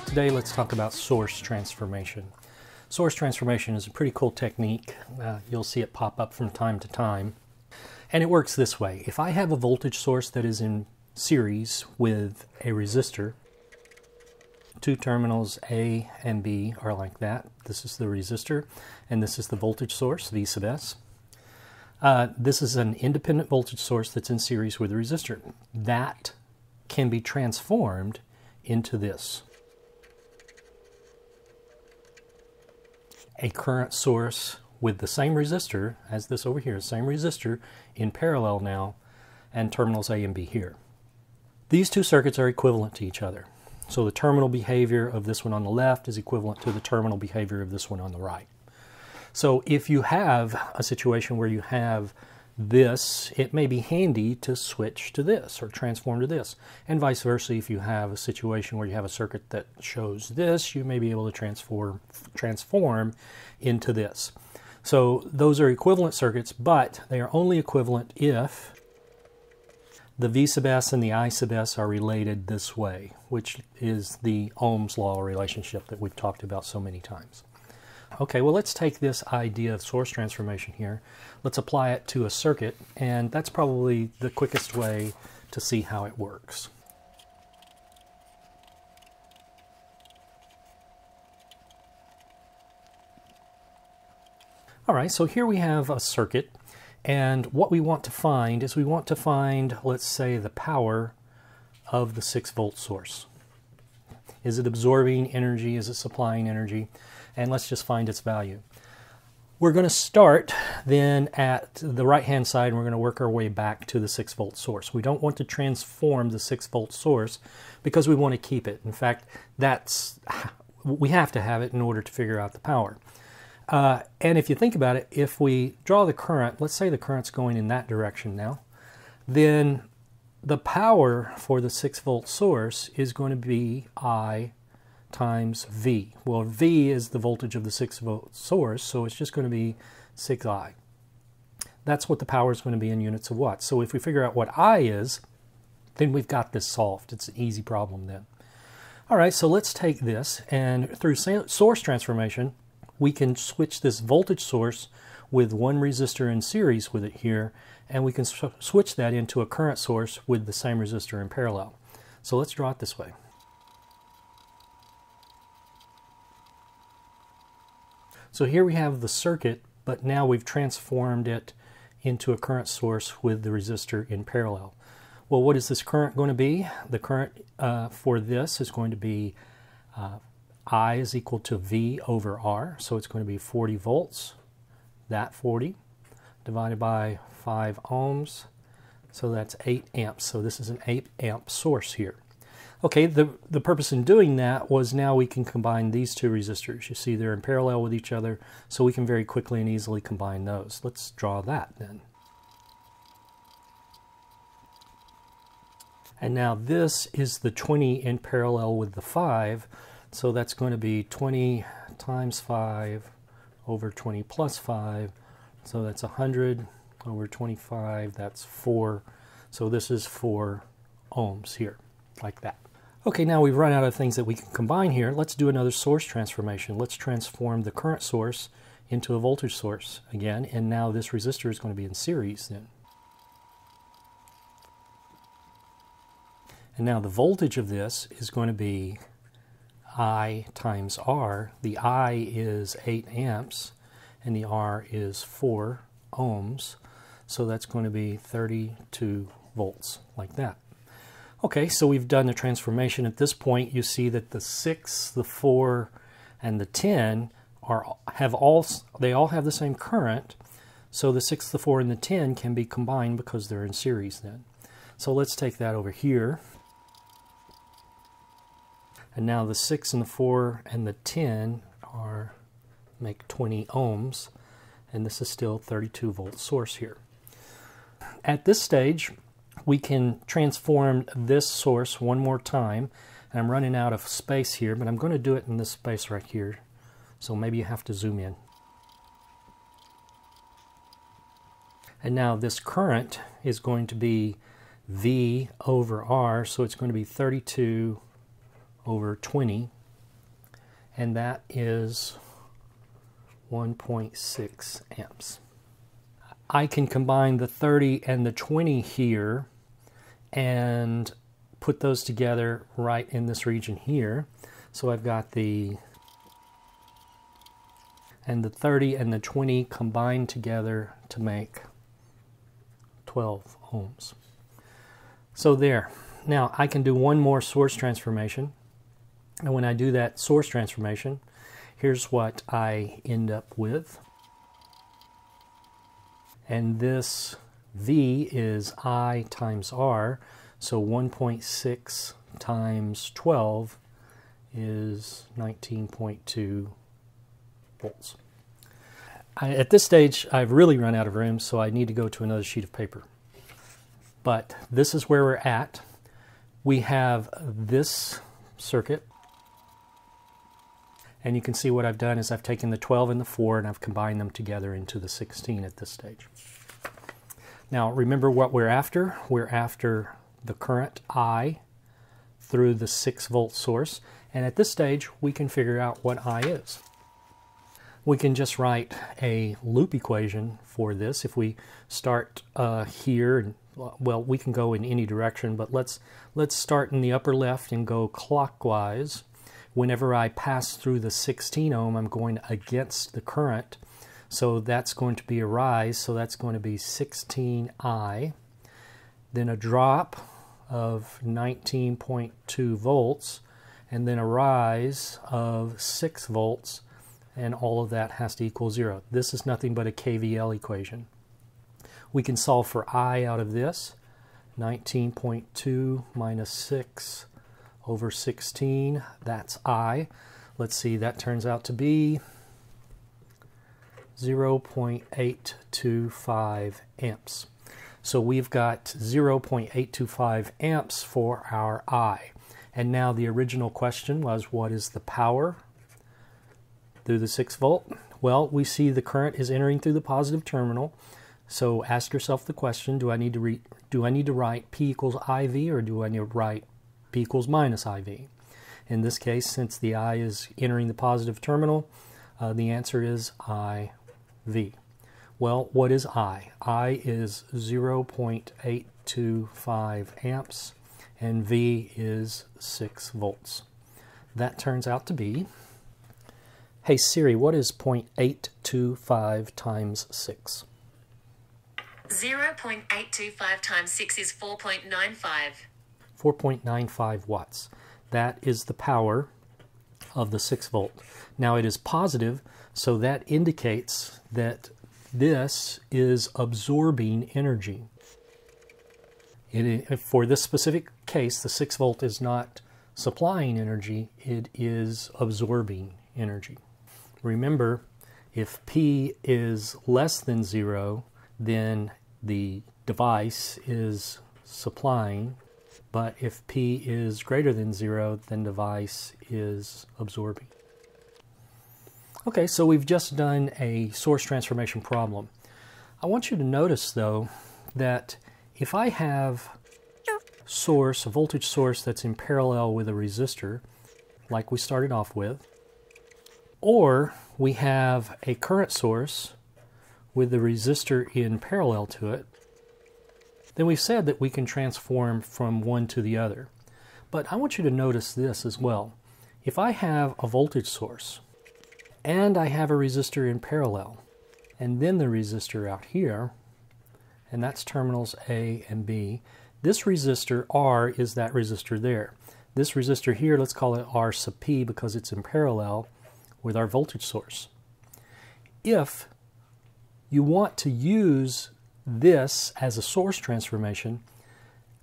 Today let's talk about source transformation. Source transformation is a pretty cool technique. You'll see it pop up from time to time. And it works this way. If I have a voltage source that is in series with a resistor, two terminals A and B are like that. This is the resistor, and this is the voltage source, V sub S. This is an independent voltage source that's in series with a resistor. That can be transformed into this. A current source with the same resistor as this over here, same resistor in parallel now, and terminals A and B here. These two circuits are equivalent to each other. So the terminal behavior of this one on the left is equivalent to the terminal behavior of this one on the right. So if you have a situation where you have this, it may be handy to switch to this or transform to this. And vice versa, if you have a situation where you have a circuit that shows this, you may be able to transform into this. So those are equivalent circuits, but they are only equivalent if the V sub S and the I sub S are related this way, which is the Ohm's law relationship that we've talked about so many times. Okay, well, let's take this idea of source transformation here. Let's apply it to a circuit, and that's probably the quickest way to see how it works. All right, so here we have a circuit, and what we want to find is let's say, the power of the 6-volt source. Is it absorbing energy? Is it supplying energy? And let's just find its value. We're going to start then at the right-hand side, and we're going to work our way back to the 6-volt source. We don't want to transform the 6-volt source because we want to keep it. In fact, we have to have it in order to figure out the power. And if you think about it, if we draw the current, let's say the current's going in that direction now, then the power for the 6-volt source is going to be I times V. Well, V is the voltage of the 6-volt source, so it's just going to be 6I. That's what the power is going to be in units of watts. So if we figure out what I is, then we've got this solved. It's an easy problem then. All right, so let's take this, and through source transformation, we can switch this voltage source with one resistor in series with it here, and we can switch that into a current source with the same resistor in parallel. So let's draw it this way. So here we have the circuit, but now we've transformed it into a current source with the resistor in parallel. Well, what is this current going to be? The current for this is going to be I is equal to V over R, so it's going to be 40 volts, that 40, divided by 5 ohms, so that's 8 amps. So this is an 8 amp source here. Okay, the purpose in doing that was now we can combine these two resistors. You see they're in parallel with each other, so we can very quickly and easily combine those. Let's draw that then. And now this is the 20 in parallel with the 5, so that's going to be 20 times 5 over 20 plus 5, so that's 100 over 25, that's 4. So this is 4 ohms here, like that. Okay, now we've run out of things that we can combine here. Let's do another source transformation. Let's transform the current source into a voltage source again, and now this resistor is going to be in series then. And now the voltage of this is going to be I times R. The I is 8 amps, and the R is 4 ohms, so that's going to be 32 volts, like that. Okay, so we've done the transformation. At this point, you see that the 6, the 4, and the 10 all have the same current, so the 6, the 4, and the 10 can be combined because they're in series then. So let's take that over here. And now the 6 and the 4 and the 10 make 20 ohms, and this is still 32 volt source here. At this stage, we can transform this source one more time, and I'm running out of space here, but I'm going to do it in this space right here, so maybe you have to zoom in. And now this current is going to be V over R, so it's going to be 32 over 20 and that is 1.6 amps. I can combine the 30 and the 20 here and put those together right in this region here. So I've got the 30 and the 20 combined together to make 12 ohms. So there. Now I can do one more source transformation. And when I do that source transformation, here's what I end up with. And this V is I times R, so 1.6 times 12 is 19.2 volts. At this stage, I've really run out of room, so I need to go to another sheet of paper. But this is where we're at. We have this circuit, and you can see what I've done is I've taken the 12 and the 4 and I've combined them together into the 16 at this stage. Now remember what we're after. We're after the current I through the 6-volt source, and at this stage we can figure out what I is. We can just write a loop equation for this. If we start here, well, we can go in any direction, but let's start in the upper left and go clockwise. Whenever I pass through the 16 ohm, I'm going against the current, so that's going to be a rise, so that's going to be 16I, then a drop of 19.2 volts, and then a rise of 6 volts, and all of that has to equal 0. This is nothing but a KVL equation. We can solve for I out of this. 19.2 minus 6 over 16, that's I. Let's see, that turns out to be 0.825 amps. So we've got 0.825 amps for our I. And now the original question was, what is the power through the 6 volt? Well, we see the current is entering through the positive terminal. So ask yourself the question, do I need to write P equals IV, or do I need to write P equals minus IV? In this case, since the I is entering the positive terminal, the answer is IV. Well, what is I? I is 0.825 amps, and V is 6 volts. That turns out to be, hey Siri, what is 0.825 times 6? 0.825 times 6 is 4.95. 4.95 watts. That is the power of the 6 volt. Now it is positive, so that indicates that this is absorbing energy. For this specific case, the 6 volt is not supplying energy, it is absorbing energy. Remember, if P is less than 0, then the device is supplying, but if P is greater than 0, then device is absorbing. Okay, so we've just done a source transformation problem. I want you to notice, though, that if I have a voltage source that's in parallel with a resistor, like we started off with, or we have a current source with the resistor in parallel to it, then we've said that we can transform from one to the other. But I want you to notice this as well. If I have a voltage source and I have a resistor in parallel, and then the resistor out here, and that's terminals A and B, this resistor R is that resistor there. This resistor here, let's call it R sub P because it's in parallel with our voltage source. If you want to use this as a source transformation,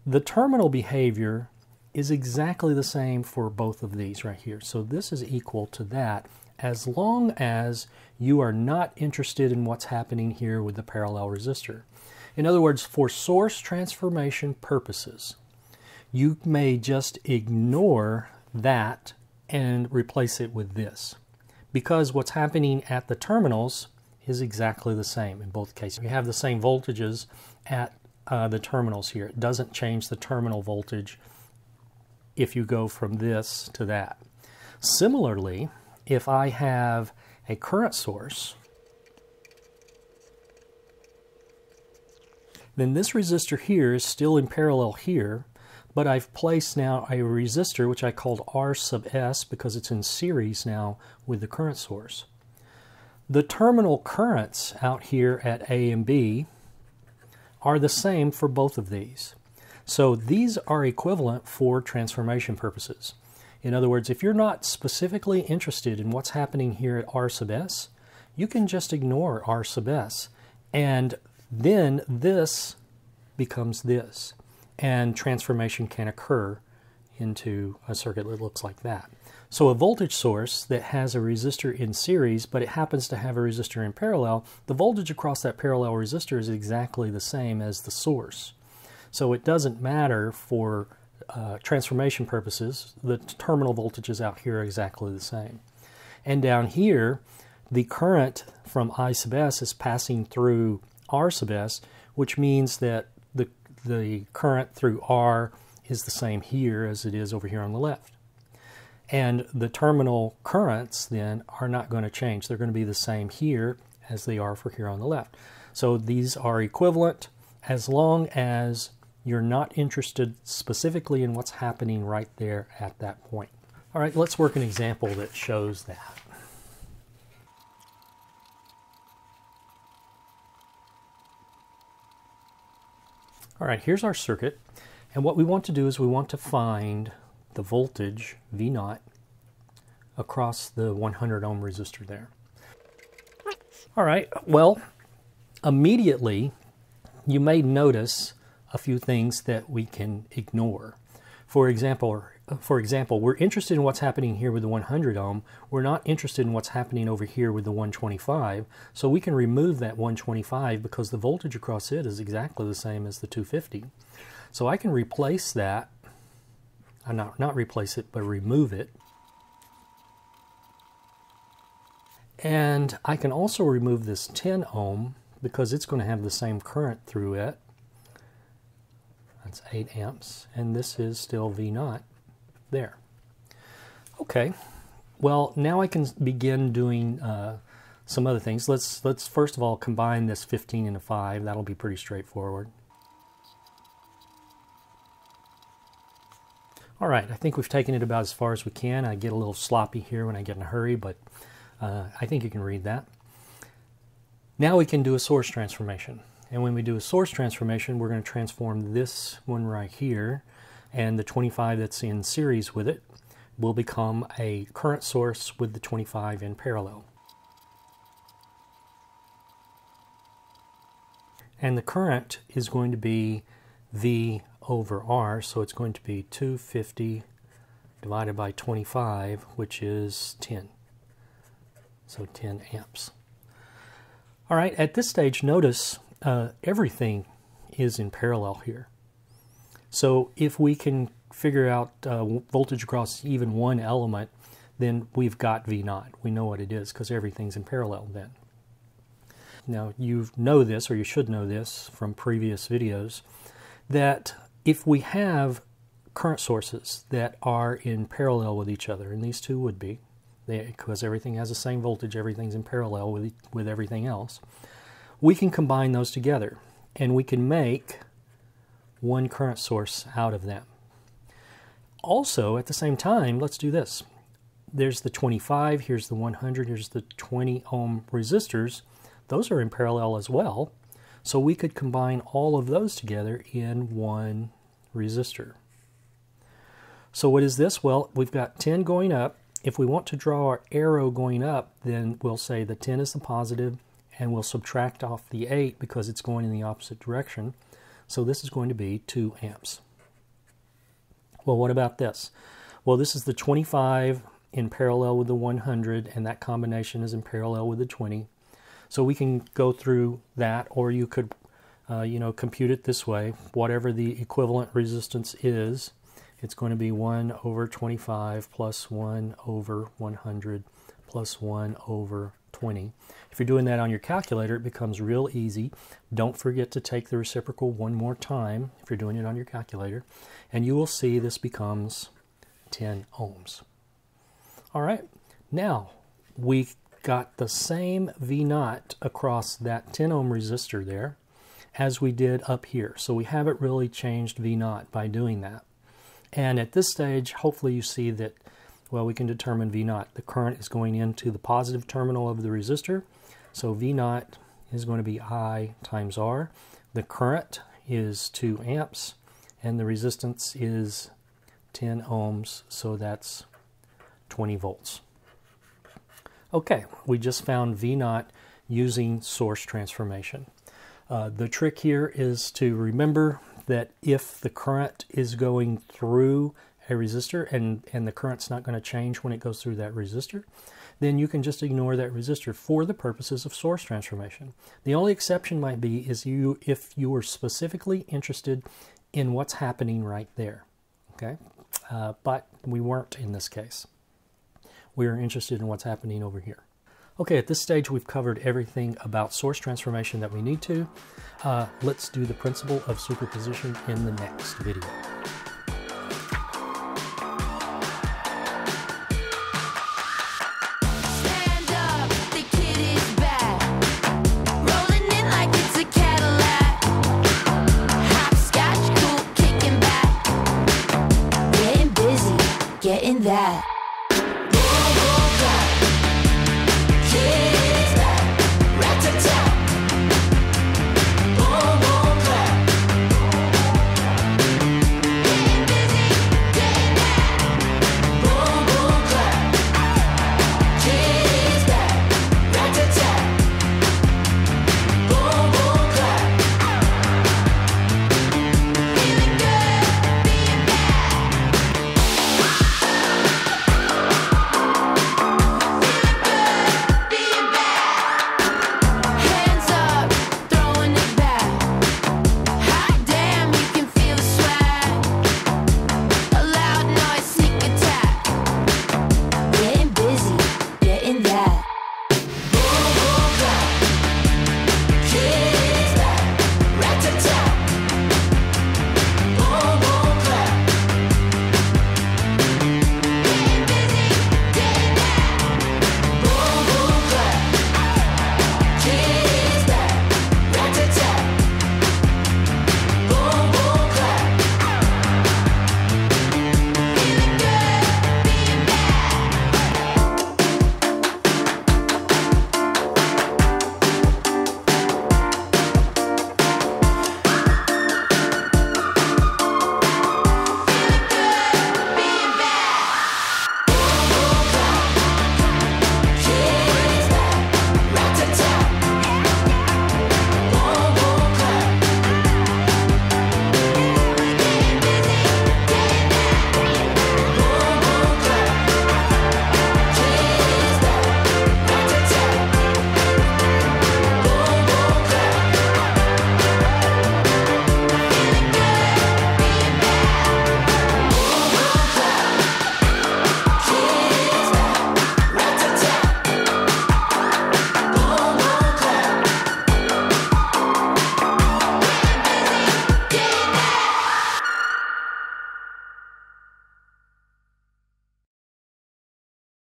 the terminal behavior is exactly the same for both of these right here. So this is equal to that, as long as you are not interested in what's happening here with the parallel resistor. In other words, for source transformation purposes, you may just ignore that and replace it with this, because what's happening at the terminals is exactly the same in both cases. You have the same voltages at the terminals here. It doesn't change the terminal voltage if you go from this to that. Similarly, if I have a current source, then this resistor here is still in parallel here, but I've placed now a resistor which I called R sub S because it's in series now with the current source. The terminal currents out here at A and B are the same for both of these. So these are equivalent for transformation purposes. In other words, if you're not specifically interested in what's happening here at R sub S, you can just ignore R sub S, and then this becomes this, and transformation can occur into a circuit that looks like that. So a voltage source that has a resistor in series, but it happens to have a resistor in parallel, the voltage across that parallel resistor is exactly the same as the source. So it doesn't matter for transformation purposes, the terminal voltages out here are exactly the same. And down here, the current from I sub S is passing through R sub S, which means that the current through R is the same here as it is over here on the left. And the terminal currents then are not going to change. They're going to be the same here as they are for here on the left. So these are equivalent as long as you're not interested specifically in what's happening right there at that point. All right, let's work an example that shows that. All right, here's our circuit, and what we want to do is we want to find the voltage V0 across the 100 ohm resistor there. All right, well, immediately you may notice a few things that we can ignore. For example, we're interested in what's happening here with the 100 ohm. We're not interested in what's happening over here with the 125. So we can remove that 125 because the voltage across it is exactly the same as the 250. So I can replace that, not replace it, but remove it. And I can also remove this 10 ohm because it's going to have the same current through it. That's 8 amps, and this is still V0 there. Okay, well now I can begin doing some other things. Let's first of all combine this 15 and a 5. That'll be pretty straightforward. All right, I think we've taken it about as far as we can. I get a little sloppy here when I get in a hurry, but I think you can read that. Now we can do a source transformation. And when we do a source transformation, we're going to transform this one right here, and the 25 that's in series with it will become a current source with the 25 in parallel. And the current is going to be V over R, so it's going to be 250 divided by 25, which is 10. So 10 amps. All right, at this stage, notice everything is in parallel here. So if we can figure out voltage across even one element, then we've got V0. We know what it is because everything's in parallel then. Now you know this, or you should know this from previous videos, that if we have current sources that are in parallel with each other, and these two would be, because everything has the same voltage, everything's in parallel with everything else, we can combine those together and we can make one current source out of them. Also, at the same time, let's do this. There's the 25, here's the 100, here's the 20 ohm resistors. Those are in parallel as well. So we could combine all of those together in one resistor. So what is this? Well, we've got 10 going up. If we want to draw our arrow going up, then we'll say the 10 is the positive, and we'll subtract off the 8 because it's going in the opposite direction. So this is going to be 2 amps. Well, what about this? Well, this is the 25 in parallel with the 100, and that combination is in parallel with the 20. So we can go through that, or you could compute it this way. Whatever the equivalent resistance is, it's going to be 1 over 25 plus 1 over 100 plus 1 over 20. If you're doing that on your calculator, it becomes real easy. Don't forget to take the reciprocal one more time if you're doing it on your calculator, and you will see this becomes 10 ohms. All right, now we got the same V0 across that 10 ohm resistor there as we did up here. So we haven't really changed V0 by doing that. And at this stage, hopefully you see that, well, we can determine V0. The current is going into the positive terminal of the resistor. So V0 is going to be I times R. The current is 2 amps, and the resistance is 10 ohms, so that's 20 volts. Okay, we just found V0 using source transformation. The trick here is to remember that if the current is going through a resistor and the current's not going to change when it goes through that resistor, then you can just ignore that resistor for the purposes of source transformation. The only exception might be is if you are specifically interested in what's happening right there. Okay, but we weren't in this case. We are interested in what's happening over here. Okay, at this stage we've covered everything about source transformation that we need to. Let's do the principle of superposition in the next video. Stand up, the kid is back. Rolling in like it's a Cadillac. Hopscotch, cool, kicking back. Getting busy, getting that.